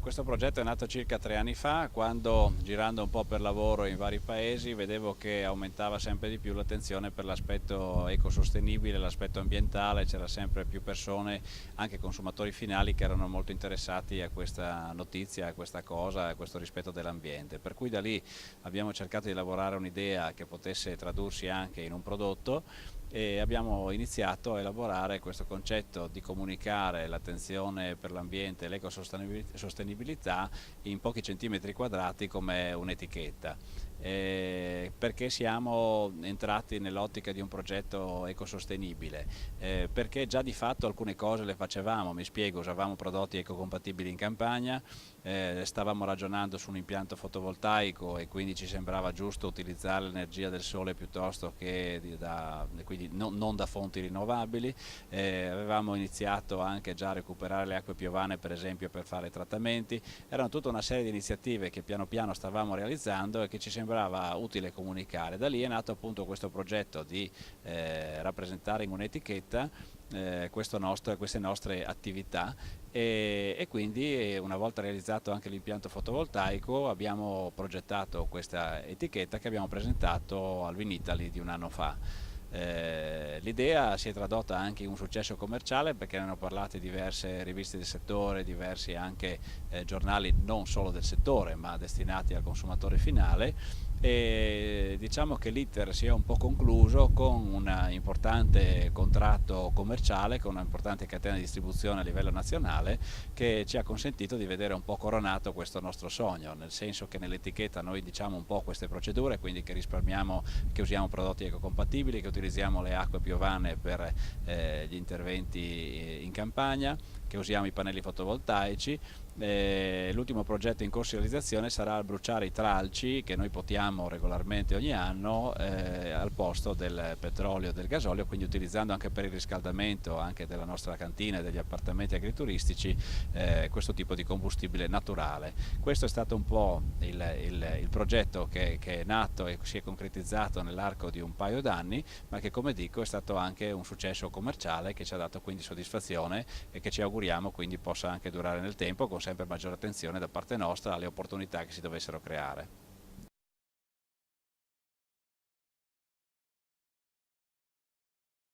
Questo progetto è nato circa 3 anni fa, quando girando un po' per lavoro in vari paesi vedevo che aumentava sempre di più l'attenzione per l'aspetto ecosostenibile, l'aspetto ambientale, c'era sempre più persone, anche consumatori finali, che erano molto interessati a questa notizia, a questa cosa, a questo rispetto dell'ambiente. Per cui da lì abbiamo cercato di lavorare un'idea che potesse tradursi anche in un prodotto e abbiamo iniziato a elaborare questo concetto di comunicare l'attenzione per l'ambiente e l'ecosostenibilità in pochi centimetri quadrati come un'etichetta. Perché siamo entrati nell'ottica di un progetto ecosostenibile? Perché già di fatto alcune cose le facevamo, mi spiego, usavamo prodotti ecocompatibili in campagna, stavamo ragionando su un impianto fotovoltaico e quindi ci sembrava giusto utilizzare l'energia del sole piuttosto che quindi non da fonti rinnovabili. Avevamo iniziato anche già a recuperare le acque piovane, per esempio, per fare trattamenti. Erano tutta una serie di iniziative che piano piano stavamo realizzando e che ci sembrava utile comunicare. Da lì è nato appunto questo progetto di rappresentare in un'etichetta queste nostre attività e quindi, una volta realizzato anche l'impianto fotovoltaico, abbiamo progettato questa etichetta che abbiamo presentato al Vinitaly di un anno fa. L'idea si è tradotta anche in un successo commerciale, perché ne hanno parlato diverse riviste del settore, diversi anche giornali non solo del settore ma destinati al consumatore finale, e diciamo che l'iter si è un po' concluso con un importante contratto commerciale, con una importante catena di distribuzione a livello nazionale, che ci ha consentito di vedere un po' coronato questo nostro sogno, nel senso che nell'etichetta noi diciamo un po' queste procedure, quindi che risparmiamo, che usiamo prodotti ecocompatibili, che utilizziamo le acque piovane per gli interventi in campagna, che usiamo i pannelli fotovoltaici. L'ultimo progetto in corso di realizzazione sarà il bruciare i tralci che noi potiamo regolarmente ogni anno al posto del petrolio e del gasolio, quindi utilizzando anche per il riscaldamento anche della nostra cantina e degli appartamenti agrituristici questo tipo di combustibile naturale. Questo è stato un po' il progetto che è nato e si è concretizzato nell'arco di un paio d'anni, ma che, come dico, è stato anche un successo commerciale che ci ha dato quindi soddisfazione e che ci auguriamo quindi possa anche durare nel tempo, con sempre maggiore attenzione da parte nostra alle opportunità che si dovessero creare.